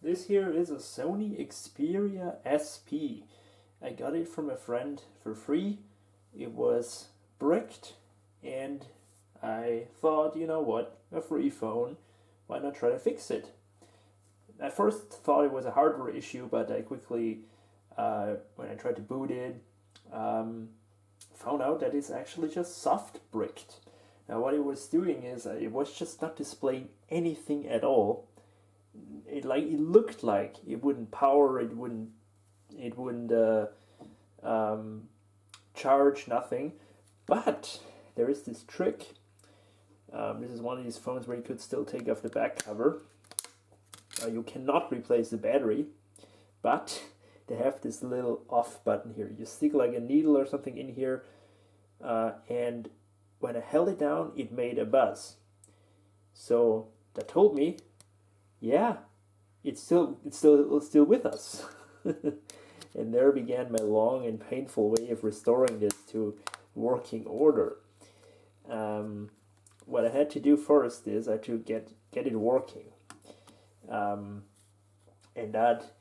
This here is a Sony Xperia SP. I got it from a friend for free. It was bricked and I thought, you know what, a free phone, why not try to fix it? I first thought it was a hardware issue, but I quickly, when I tried to boot it, found out that it's actually just soft bricked. Now what it was doing is it was just not displaying anything at all. It looked like it wouldn't power, it wouldn't charge, nothing. But there is this trick. This is one of these phones where you could still take off the back cover. You cannot replace the battery, but they have this little off button here. You stick like a needle or something in here, and when I held it down, it made a buzz. So that told me, yeah, it's still with us. And there began my long and painful way of restoring this to working order. What I had to do first is I had to get it working. And that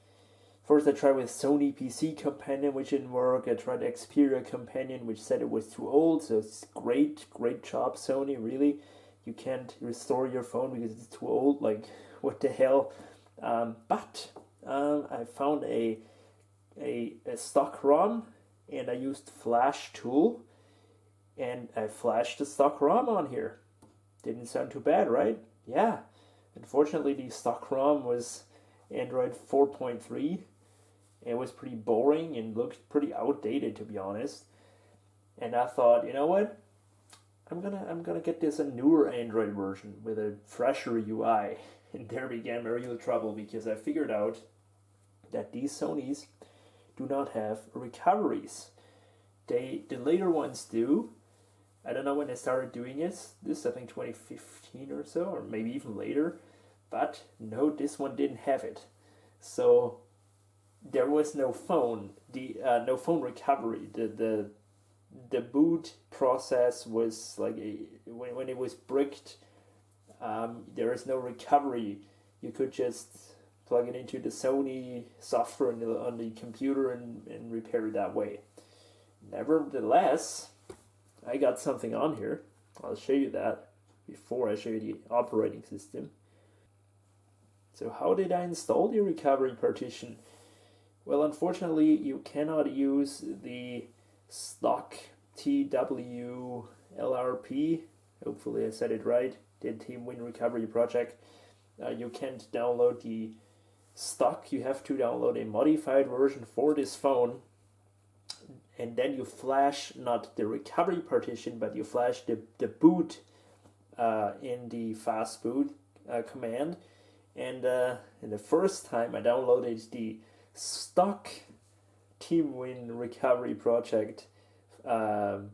first I tried with Sony PC Companion, which didn't work. I tried Xperia Companion, which said it was too old. So it's great job, Sony. Really, you can't restore your phone because it's too old. Like, what the hell? But I found a stock ROM, and I used Flash tool, and I flashed the stock ROM on here. Didn't sound too bad, right? Yeah. Unfortunately, the stock ROM was Android 4.3. It was pretty boring and looked pretty outdated, to be honest. And I thought, you know what? I'm gonna get this a newer Android version with a fresher UI. And there began my real trouble, because I figured out that these Sonys do not have recoveries. The later ones do. I don't know when they started doing this. This I think 2015 or so, or maybe even later. But no, this one didn't have it. So there was no phone. No phone recovery. The boot process was like when it was bricked. There is no recovery. You could just plug it into the Sony software on the computer and repair it that way. Nevertheless, I got something on here. I'll show you that before I show you the operating system. So how did I install the recovery partition? Well, unfortunately, you cannot use the stock TWLRP. Hopefully I said it right. The Team Win Recovery Project. You can't download the stock. You have to download a modified version for this phone. And then you flash not the recovery partition, but you flash the boot in the fast boot command. And the first time I downloaded the stock Team Win Recovery Project file,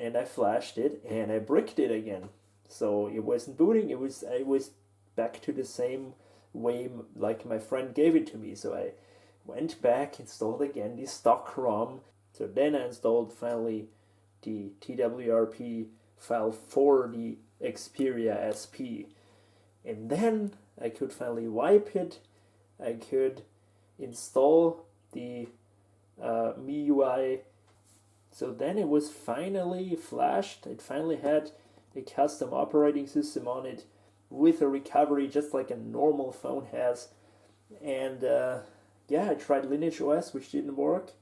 and I flashed it, and I bricked it again. So it wasn't booting. It was back to the same way like my friend gave it to me. So I went back, installed again the stock ROM. So then I installed finally the TWRP file for the Xperia SP. And then I could finally wipe it. I could install the Miui. So then it was finally flashed. It finally had a custom operating system on it with a recovery, just like a normal phone has. And yeah, I tried Lineage OS, which didn't work.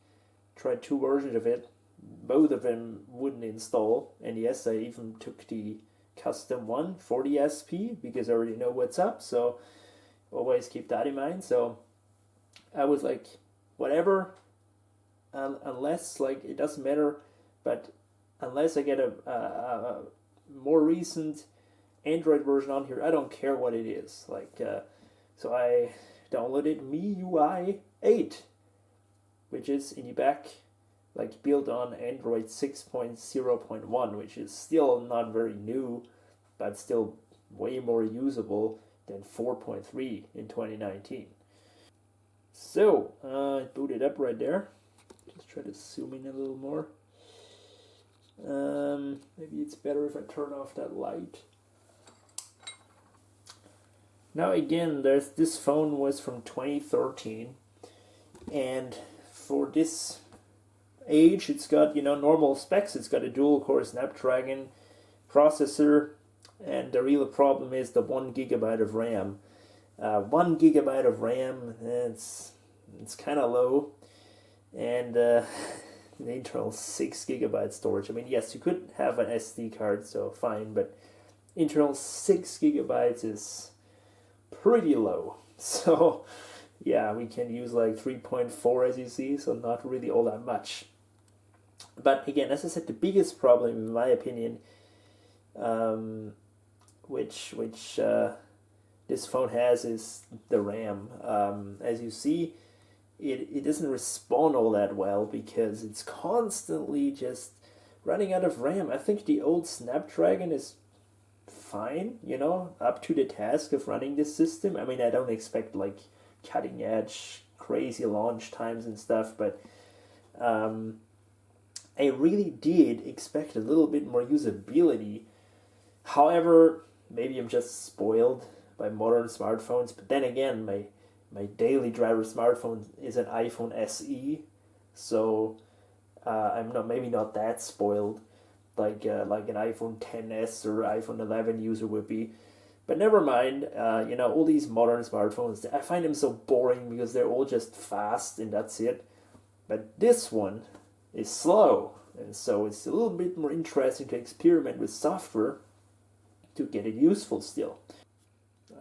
Tried 2 versions of it. Both of them wouldn't install. And yes, I even took the custom one for the SP, because I already know what's up. So always keep that in mind. So I was like, whatever, unless, like, it doesn't matter, but unless I get a more recent Android version on here, I don't care what it is. Like, so I downloaded Miui 8, which is in the back, like, built on Android 6.0.1, which is still not very new, but still way more usable than 4.3 in 2019. So, I booted up right there. Just try to zoom in a little more. Maybe it's better if I turn off that light. Now again, this phone was from 2013, and for this age, it's got normal specs. It's got a dual-core Snapdragon processor, and the real problem is the 1 GB of RAM. 1 GB of RAM, it's kind of low, and the internal 6 GB storage. I mean, yes, you could have an SD card, so fine, but internal 6 GB is pretty low. So yeah, we can use like 3.4 as you see, so not really all that much. But again, as I said, the biggest problem, in my opinion, which this phone has, is the RAM. As you see, it doesn't respond all that well because it's constantly just running out of RAM. I think the old Snapdragon is fine, up to the task of running this system. I mean, I don't expect like cutting edge, crazy launch times and stuff, but I really did expect a little bit more usability. However, maybe I'm just spoiled by modern smartphones, but then again, my daily driver smartphone is an iPhone SE, so I'm not that spoiled like an iPhone XS or iPhone 11 user would be. But never mind, all these modern smartphones, I find them so boring because they're all just fast and that's it. But this one is slow, and so it's a little bit more interesting to experiment with software to get it useful still.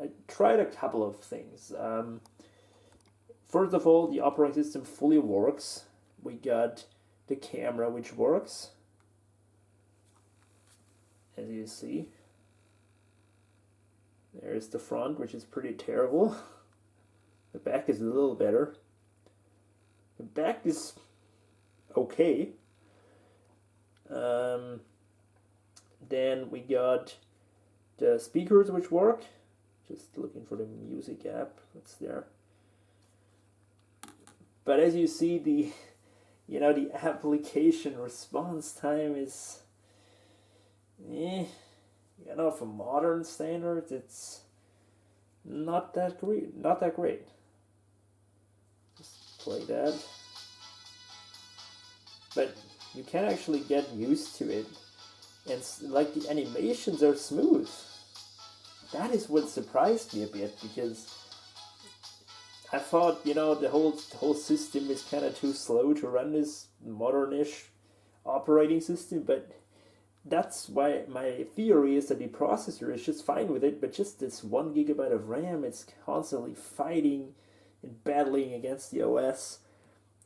I tried a couple of things. First of all, the operating system fully works. We got the camera, which works, as you see. There's the front, which is pretty terrible. The back is a little better. The back is okay. Then we got the speakers, which work. Just looking for the music app. It's there. But as you see, the application response time is, for modern standards, it's not that great. Just play that. But you can actually get used to it, and like the animations are smooth. That is what surprised me a bit, because I thought the whole system is kind of too slow to run this modernish operating system, but that's why my theory is that the processor is just fine with it, but just this 1 GB of RAM, it's constantly fighting and battling against the OS.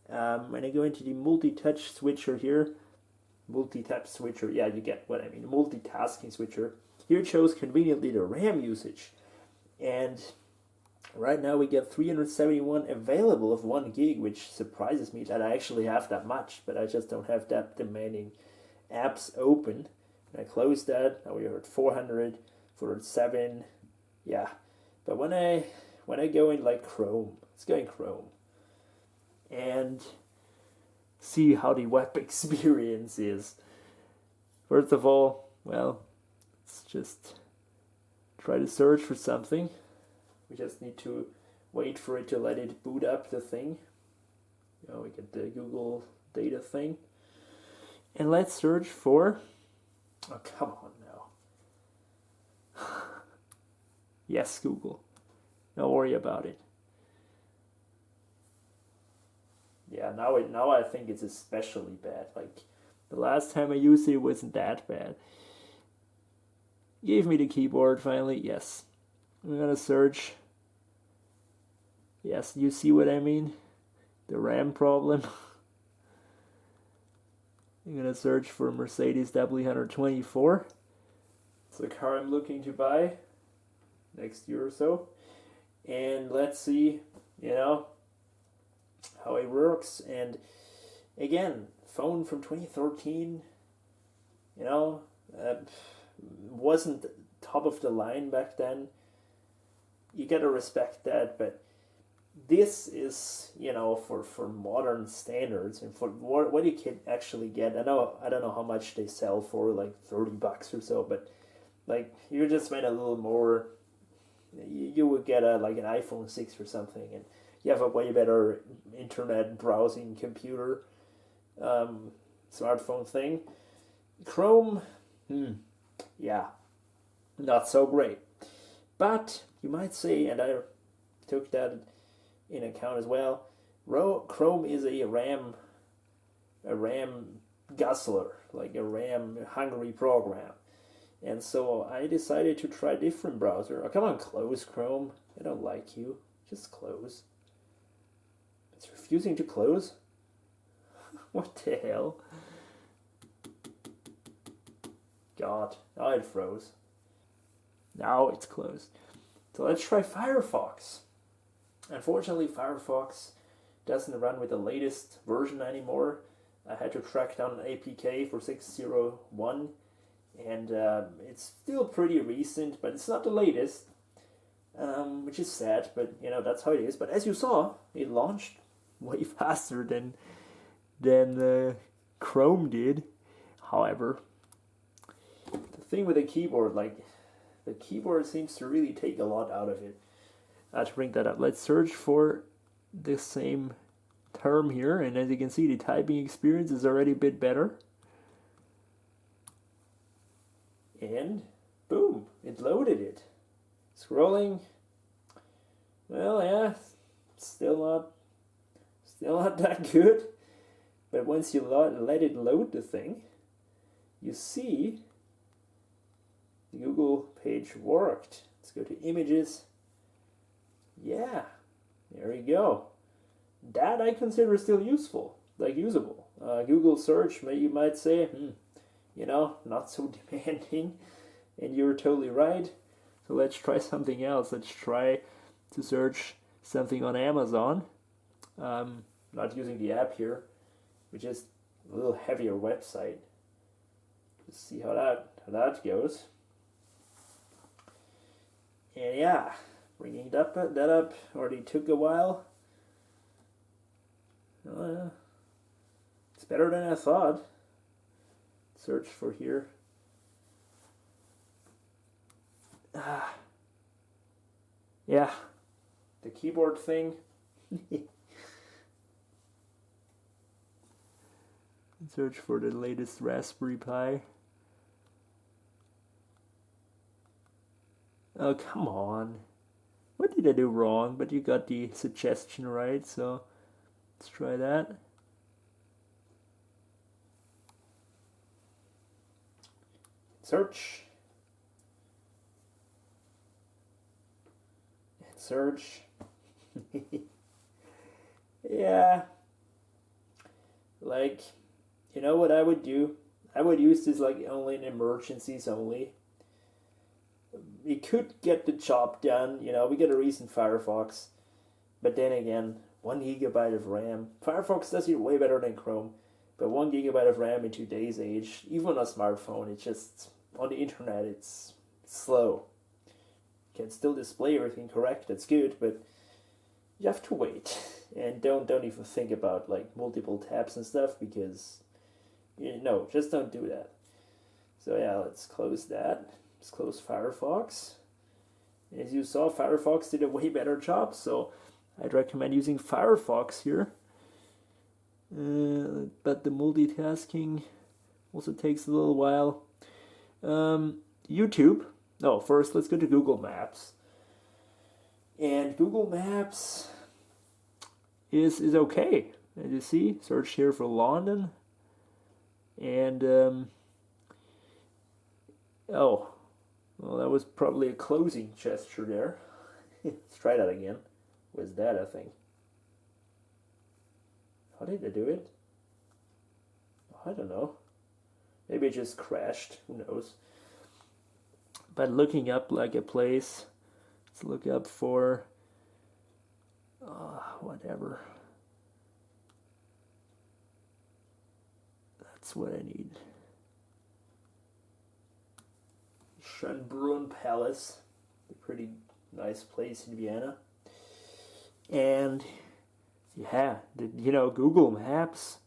When I go into the multi-touch switcher here, yeah, you get what I mean, multitasking switcher, here it shows conveniently the RAM usage. And right now we get 371 available of 1 gig, which surprises me that I actually have that much, but I just don't have that demanding apps open. And I close that. Now we are at 400, 407. Yeah, but when I go in like Chrome, let's go in Chrome and see how the web experience is. First of all, well, let's just try to search for something. We just need to wait for it to let it boot up the thing. We get the Google data thing. And let's search for, oh, come on now. Yes, Google. Don't worry about it. Yeah, now I think it's especially bad. Like, the last time I used it wasn't that bad. Gave me the keyboard finally, yes. I'm gonna search. Yes, you see what I mean? The RAM problem. I'm gonna search for Mercedes W124. It's the car I'm looking to buy next year or so. And let's see, how it works. And again, phone from 2013, wasn't top of the line back then. You gotta respect that, but this is, for modern standards and for what you can actually get. I don't know how much they sell for, like $30 or so, but like you just spend a little more you would get like an iPhone 6 or something, and you have a way better internet browsing computer, smartphone thing. Chrome, yeah, not so great. But you might say, and I took that in account as well, Chrome is a RAM guzzler, like a RAM hungry program. And so I decided to try a different browser. Oh, come on, close Chrome. I don't like you. Just close. It's refusing to close? What the hell? God, now it froze. Now it's closed. So let's try Firefox. Unfortunately, Firefox doesn't run with the latest version anymore. I had to track down an APK for 6.01, and it's still pretty recent, but it's not the latest, which is sad, but you know, that's how it is. But as you saw, it launched way faster than Chrome did. However, the thing with the keyboard, like, the keyboard seems to really take a lot out of it. To bring that up, let's search for the same term here, and as you can see, the typing experience is already a bit better. And boom, it loaded it. Scrolling, well, yeah, still not that good. But once you let it load the thing, you see the Google page worked. Let's go to images. Yeah, there you go. That I consider still useful, like usable. Google search, you might say, you know, not so demanding, and you're totally right. So let's try something else. Let's try to search something on Amazon. Not using the app here, which is a little heavier website. Let's see how that goes. And yeah, bringing that up already took a while. It's better than I thought. Search for here. Yeah, the keyboard thing. Search for the latest Raspberry Pi. Oh, come on. What did I do wrong? But you got the suggestion right, so let's try that. Search. And search. Yeah. Like, you know what I would do? I would use this like only in emergencies only. It could get the job done, you know, we get a recent Firefox. But then again, 1 gigabyte of RAM. Firefox does it way better than Chrome. But 1 gigabyte of RAM in today's age, even on a smartphone, it's just, on the internet, it's slow. You can still display everything correct, that's good, but you have to wait. And don't even think about like multiple tabs and stuff, because, you know, just don't do that. So yeah, let's close that. Let's close Firefox. As you saw, Firefox did a way better job, so I'd recommend using Firefox here. But the multitasking also takes a little while. YouTube. No, first let's go to Google Maps. And Google Maps is okay. As you see, search here for London. And, oh, well, that was probably a closing gesture there. Let's try that again. Was that a thing? How did I do it? I don't know. Maybe it just crashed. Who knows? But looking up like a place, let's look up for whatever. That's what I need. Schönbrunn Palace, a pretty nice place in Vienna. And yeah, you know, Google Maps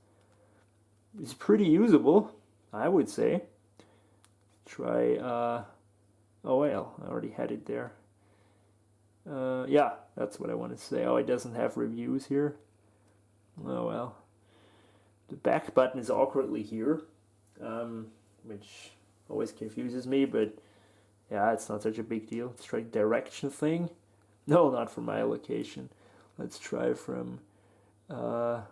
is pretty usable, I would say. Try, oh well, I already had it there. Yeah, that's what I want to say. Oh, it doesn't have reviews here. Oh well. The back button is awkwardly here, which always confuses me, but yeah, it's not such a big deal. Let's try direction thing. No, not from my location. Let's try from Wiener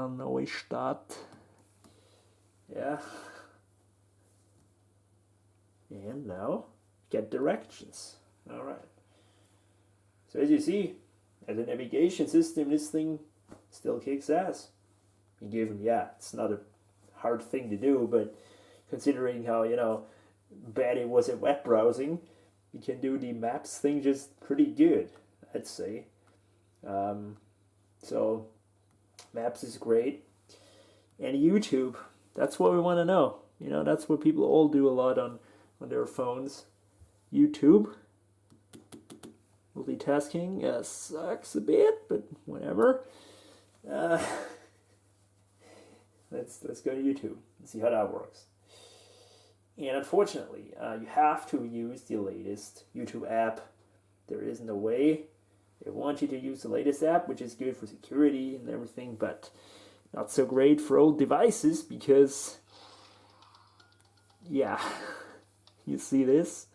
Neustadt. Yeah. And now get directions. All right. So as you see, as a navigation system, this thing still kicks ass. Given, yeah, it's not a hard thing to do, but considering how, bad it was at web browsing, you can do the maps thing just pretty good, I'd say. So maps is great. And YouTube, that's what we want to know. That's what people all do a lot on their phones. YouTube. Multitasking sucks a bit, but whatever. Let's go to YouTube and see how that works. And unfortunately, you have to use the latest YouTube app. There is no way. They want you to use the latest app, which is good for security and everything, but not so great for old devices because, yeah, you see this?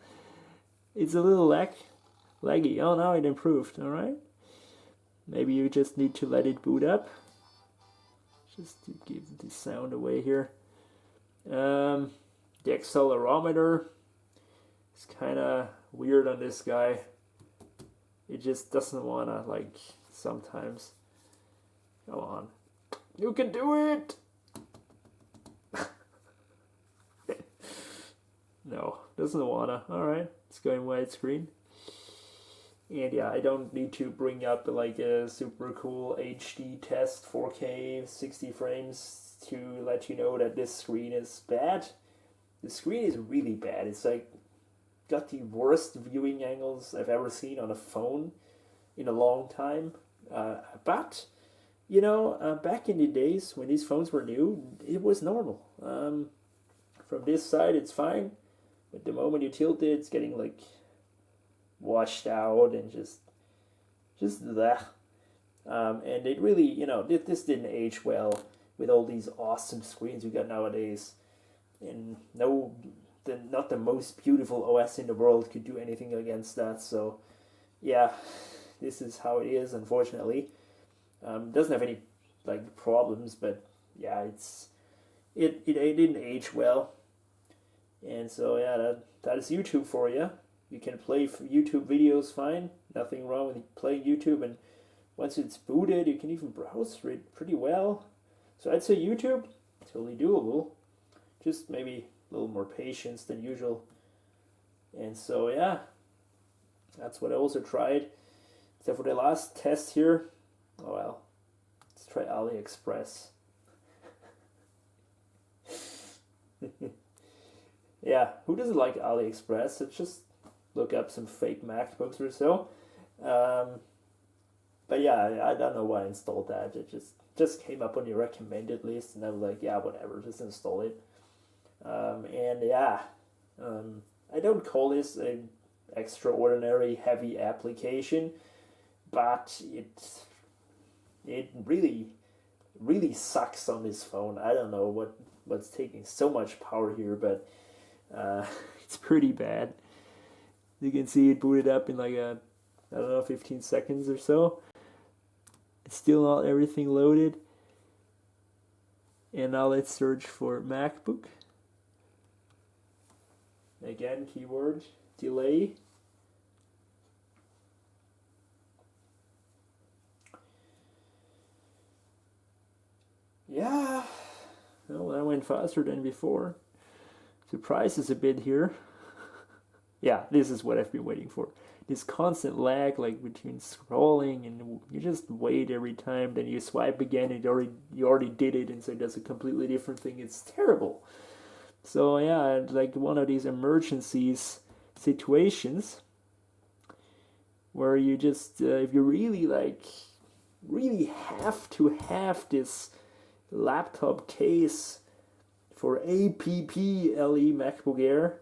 It's a little laggy. Oh, now it improved, all right? Maybe you just need to let it boot up. Just to give the sound away here. The accelerometer is kind of weird on this guy. It just doesn't want to, sometimes. Come on. You can do it! No, doesn't want to. Alright, it's going widescreen. And yeah, I don't need to bring up a super cool HD test 4K 60 frames to let you know that this screen is bad. The screen is really bad. It's got the worst viewing angles I've ever seen on a phone in a long time. But back in the days when these phones were new, it was normal. From this side, it's fine, but the moment you tilt it, it's getting washed out and just that. And it really, this didn't age well with all these awesome screens we got nowadays. And not the most beautiful OS in the world could do anything against that. So, yeah, this is how it is, unfortunately. Doesn't have any problems, but yeah, it didn't age well. And so yeah, that is YouTube for you. You can play YouTube videos fine, nothing wrong with playing YouTube, and once it's booted, you can even browse it pretty well. So I'd say YouTube, totally doable, just maybe a little more patience than usual. And so yeah, that's what I also tried. Except for the last test here, oh well, let's try AliExpress. Yeah, who doesn't like AliExpress? It's just look up some fake MacBooks or so. But yeah, I don't know why I installed that. It just came up on your recommended list, and I was like, yeah, whatever, just install it. And yeah, I don't call this an extraordinary heavy application, but it really sucks on this phone. I don't know what's taking so much power here, but it's pretty bad. You can see it booted up in I don't know, 15 seconds or so. It's still not everything loaded. And now let's search for MacBook. Again, keyword, delay. Yeah, well, that went faster than before. Surprises a bit here. Yeah, this is what I've been waiting for. This constant lag, between scrolling, and you just wait every time, then you swipe again, and you already did it, and so it does a completely different thing. It's terrible. So yeah, one of these emergencies situations where you just, if you really have to have this laptop case for APPLE MacBook Air,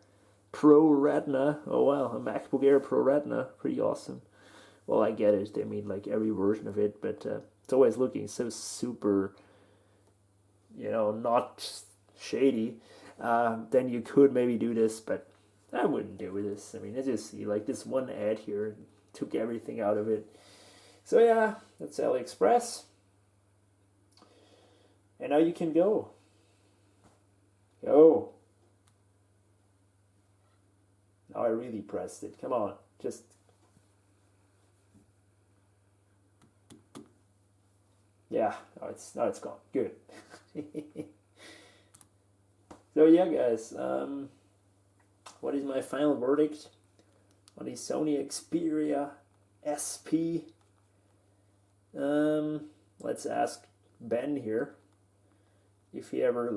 Pro Retina. Oh wow, a MacBook Air Pro Retina. Pretty awesome. Well, I get it. They made like every version of it, but it's always looking so super, not shady. Then you could maybe do this, but I wouldn't do this. I mean, I just see like this one ad here took everything out of it. So yeah, that's AliExpress. And now you can go. Go. Now I really pressed it. Come on. Just. Yeah, now it's gone. Good. So yeah, guys. What is my final verdict on the Sony Xperia SP? Let's ask Ben here if he ever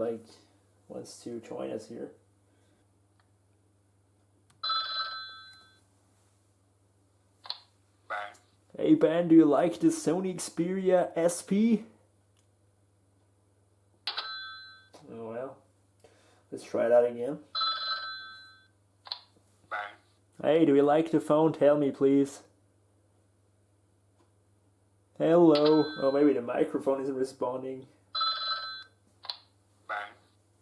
wants to join us here. Hey Ben, do you like the Sony Xperia SP? Oh well, let's try that again. Hey, do you like the phone? Tell me please. Hello. Oh, maybe the microphone isn't responding.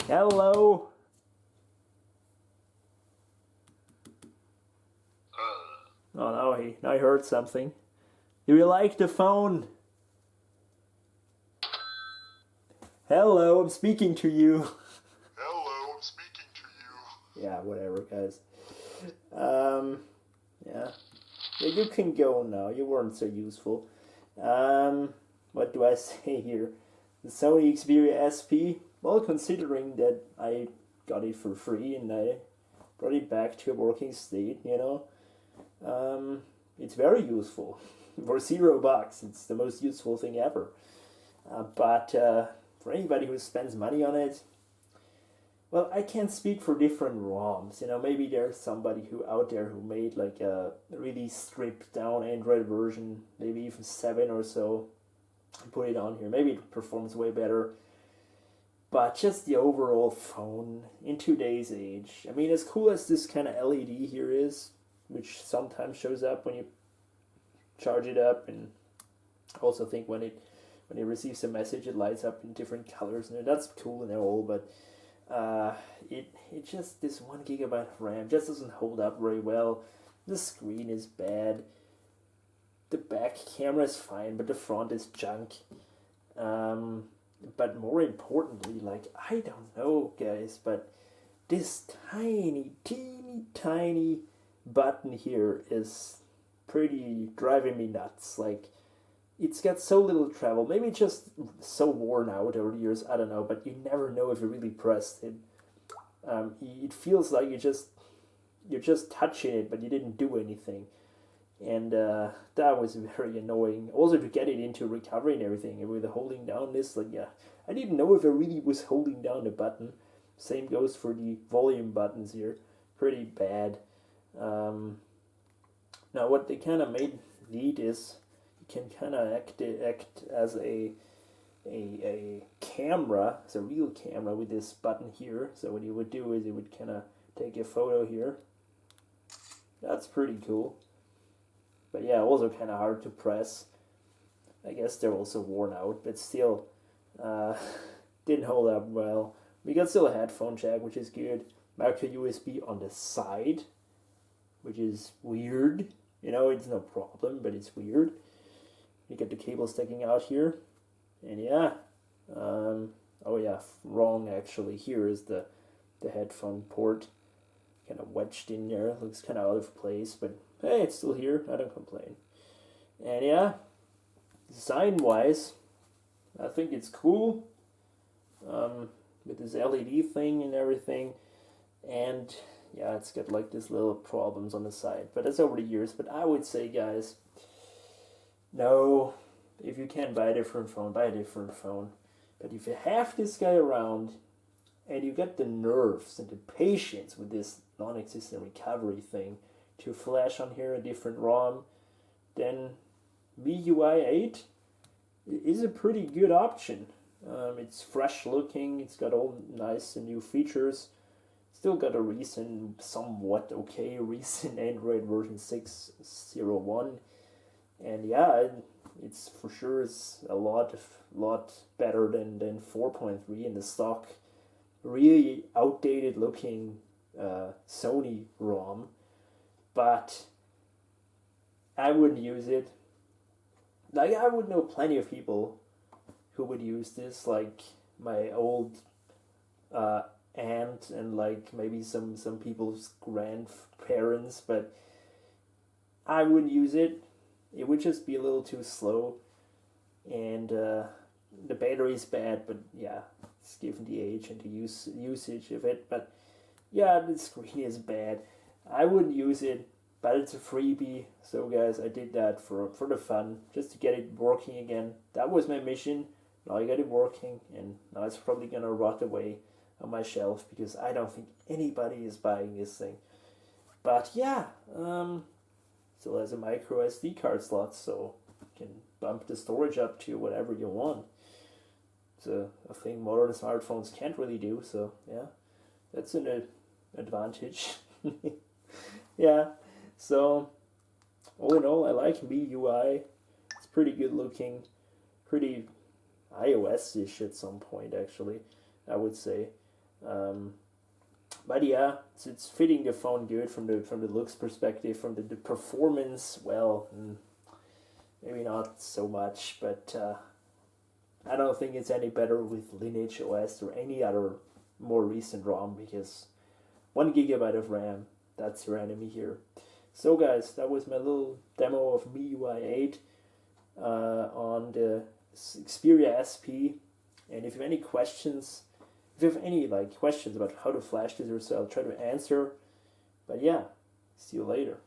Hello. Oh, now he heard something. Do you like the phone? Hello, I'm speaking to you. Hello, I'm speaking to you. Yeah, whatever, guys. Yeah, you can go now. You weren't so useful. What do I say here? The Sony Xperia SP. Well, considering that I got it for free and I brought it back to a working state, it's very useful. For $0, it's the most useful thing ever. But for anybody who spends money on it, well, I can't speak for different ROMs. Maybe there's somebody out there who made like a really stripped down Android version, maybe even 7 or so, and put it on here. Maybe it performs way better. But just the overall phone in today's age. I mean, as cool as this kind of LED here is, which sometimes shows up when you charge it up, and I also think when it receives a message, it lights up in different colors, and that's cool and all. But it just, this 1 gigabyte of RAM just doesn't hold up very well. The screen is bad. The back camera is fine, but the front is junk. But more importantly, I don't know, guys, but this tiny, teeny, tiny button here is pretty driving me nuts. It's got so little travel. Maybe it's just so worn out over the years. I don't know, but you never know if you really pressed it. It feels like you're just touching it, but you didn't do anything. And that was very annoying. Also, to get it into recovery and everything, with holding down this, I didn't know if I really was holding down the button. Same goes for the volume buttons here. Pretty bad. Now, what they kind of made neat is you can kind of act as a camera, as a real camera with this button here. So what you would do is you would kind of take a photo here. That's pretty cool. But yeah, also kind of hard to press. I guess they're also worn out, but still didn't hold up well. We got still a headphone jack, which is good. Micro USB on the side, which is weird. It's no problem, but it's weird. You get the cable sticking out here. And yeah, oh yeah, wrong actually. Here is the headphone port, kind of wedged in there. Looks kind of out of place, but hey, it's still here. I don't complain. And yeah, design-wise, I think it's cool. With this LED thing and everything. And yeah, it's got this little problems on the side, but that's over the years. But I would say, guys, no, if you can buy a different phone, buy a different phone. But if you have this guy around and you got the nerves and the patience with this non-existent recovery thing to flash on here a different ROM, then Miui 8 is a pretty good option. It's fresh looking, it's got all nice and new features. Still got a recent, somewhat okay recent Android version 6.01, and yeah, it's for sure is a lot better than 4.3 in the stock. Really outdated looking Sony ROM, but I wouldn't use it. Like I would know plenty of people who would use this, like my old uh, aunt and like maybe some people's grandparents, but I wouldn't use it. It would just be a little too slow, and the battery's bad. But yeah, it's given the age and the usage of it. But yeah, the screen is bad. I wouldn't use it, but it's a freebie. So guys, I did that for the fun, just to get it working again. That was my mission. Now I got it working, and now it's probably gonna rot away on my shelf because I don't think anybody is buying this thing. But yeah, still has a micro SD card slot, so you can bump the storage up to whatever you want. It's a thing modern smartphones can't really do. So yeah, that's an advantage. Yeah. So all in all, I like Miui. It's pretty good looking, pretty iOS-ish at some point actually, I would say. But yeah, it's fitting the phone good from the looks perspective. From the performance, well, maybe not so much, but I don't think it's any better with Lineage OS or any other more recent ROM, because 1 GB of RAM, that's your enemy here. So guys, that was my little demo of MIUI 8 on the Xperia SP. And if you have any questions, about how to flash this, or so, I'll try to answer. But yeah, see you later.